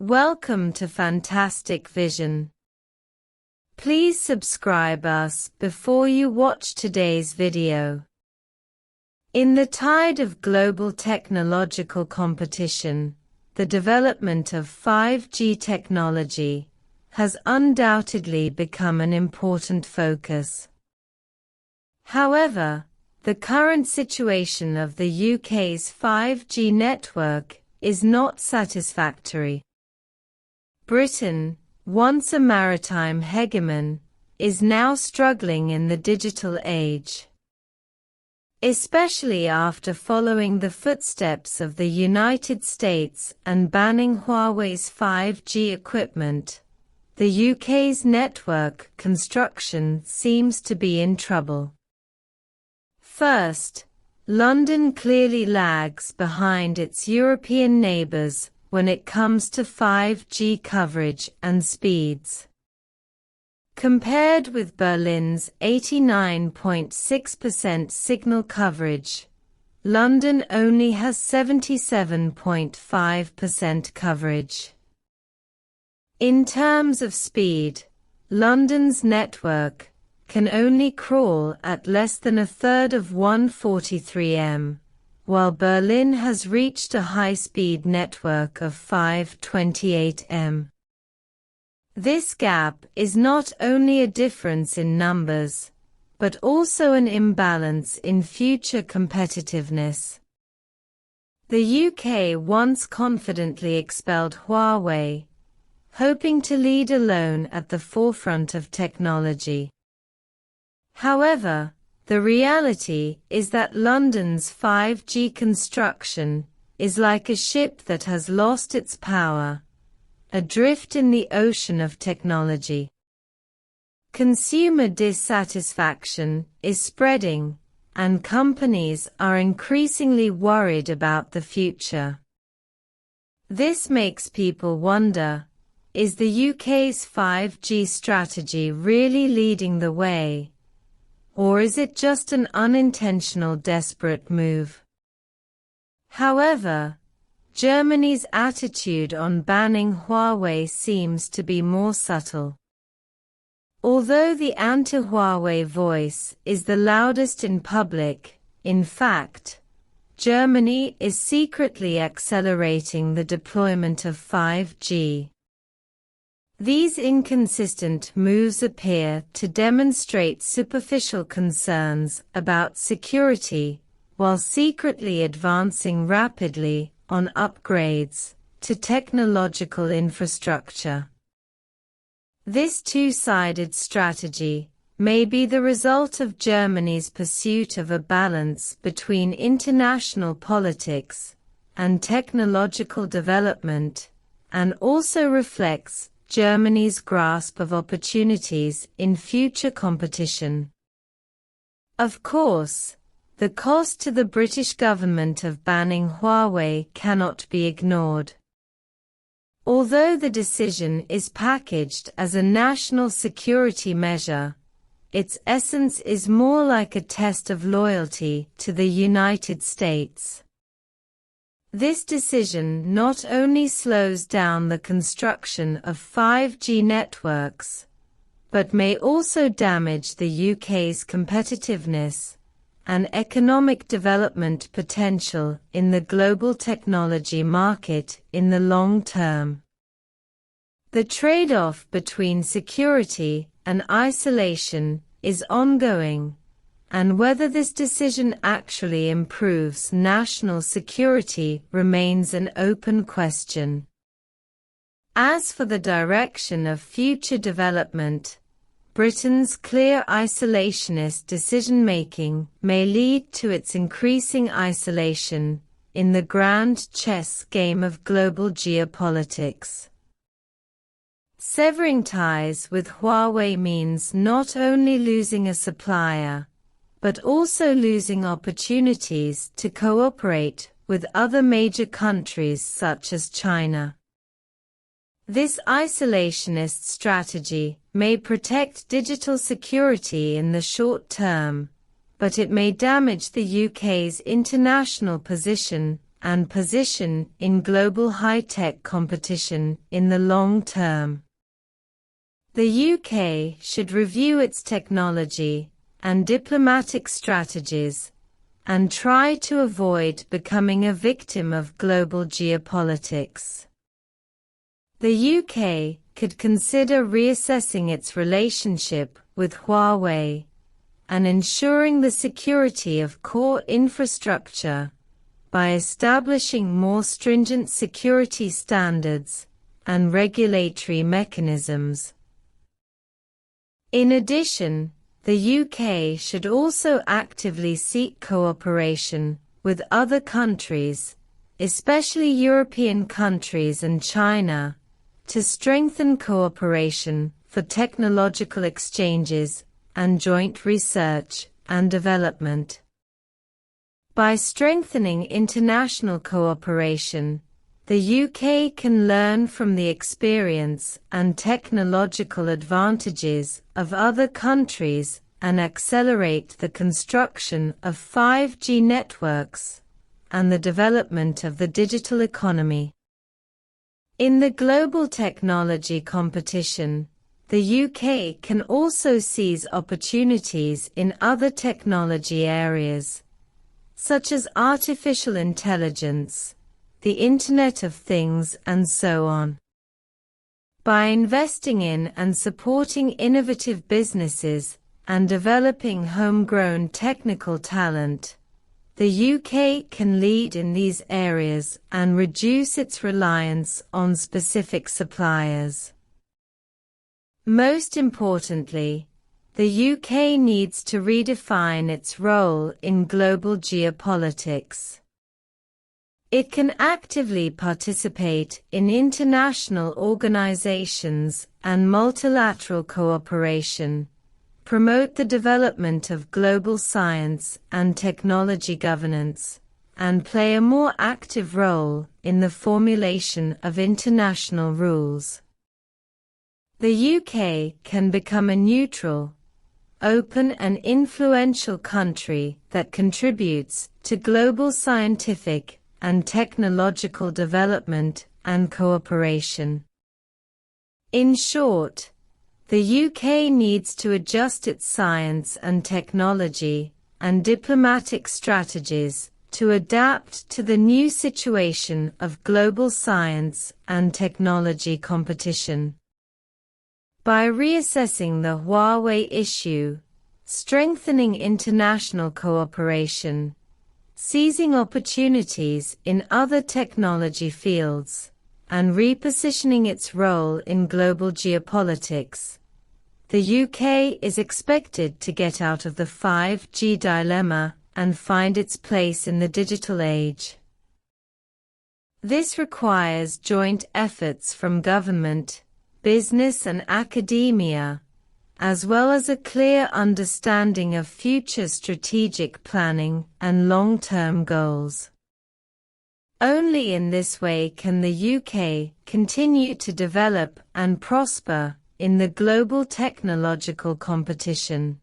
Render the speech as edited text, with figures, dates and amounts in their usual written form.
Welcome to Fantastic Vision. Please subscribe us before you watch today's video. In the tide of global technological competition, the development of 5G technology has undoubtedly become an important focus. However, the current situation of the UK's 5G network is not satisfactory. Britain, once a maritime hegemon, is now struggling in the digital age. Especially after following the footsteps of the United States and banning Huawei's 5G equipment, the UK's network construction seems to be in trouble. First, London clearly lags behind its European neighbours when it comes to 5G coverage and speeds. Compared with Berlin's 89.6% signal coverage, London only has 77.5% coverage. In terms of speed, London's network can only crawl at less than a third of 143 m, while Berlin has reached a high-speed network of 528 m. This gap is not only a difference in numbers, but also an imbalance in future competitiveness. The UK once confidently expelled Huawei, hoping to lead alone at the forefront of technology. However, the reality is that London's 5G construction is like a ship that has lost its power, adrift in the ocean of technology. Consumer dissatisfaction is spreading, and companies are increasingly worried about the future. This makes people wonder, is the UK's 5G strategy really leading the way? Or is it just an unintentional desperate move? However, Germany's attitude on banning Huawei seems to be more subtle. Although the anti-Huawei voice is the loudest in public, in fact, Germany is secretly accelerating the deployment of 5G. These inconsistent moves appear to demonstrate superficial concerns about security, while secretly advancing rapidly on upgrades to technological infrastructure. This two-sided strategy may be the result of Germany's pursuit of a balance between international politics and technological development, and also reflects Germany's grasp of opportunities in future competition. Of course, the cost to the British government of banning Huawei cannot be ignored. Although the decision is packaged as a national security measure, its essence is more like a test of loyalty to the United States. This decision not only slows down the construction of 5G networks, but may also damage the UK's competitiveness and economic development potential in the global technology market in the long term. The trade-off between security and isolation is ongoing, and whether this decision actually improves national security remains an open question. As for the direction of future development, Britain's clear isolationist decision-making may lead to its increasing isolation in the grand chess game of global geopolitics. Severing ties with Huawei means not only losing a supplier, but also losing opportunities to cooperate with other major countries such as China. This isolationist strategy may protect digital security in the short term, but it may damage the UK's international position and position in global high-tech competition in the long term. The UK should review its technology and diplomatic strategies and try to avoid becoming a victim of global geopolitics. The UK could consider reassessing its relationship with Huawei and ensuring the security of core infrastructure by establishing more stringent security standards and regulatory mechanisms. In addition, the UK should also actively seek cooperation with other countries, especially European countries and China, to strengthen cooperation for technological exchanges and joint research and development. By strengthening international cooperation, the UK can learn from the experience and technological advantages of other countries and accelerate the construction of 5G networks and the development of the digital economy. In the global technology competition, the UK can also seize opportunities in other technology areas, such as artificial intelligence, the Internet of Things, and so on. By investing in and supporting innovative businesses and developing homegrown technical talent, the UK can lead in these areas and reduce its reliance on specific suppliers. Most importantly, the UK needs to redefine its role in global geopolitics. It can actively participate in international organizations and multilateral cooperation, promote the development of global science and technology governance, and play a more active role in the formulation of international rules. The UK can become a neutral, open and influential country that contributes to global scientific and technological development and cooperation. In short, the UK needs to adjust its science and technology and diplomatic strategies to adapt to the new situation of global science and technology competition. By reassessing the Huawei issue, strengthening international cooperation, seizing opportunities in other technology fields, and repositioning its role in global geopolitics, the UK is expected to get out of the 5G dilemma and find its place in the digital age. This requires joint efforts from government, business and academia, as well as a clear understanding of future strategic planning and long-term goals. Only in this way can the UK continue to develop and prosper in the global technological competition.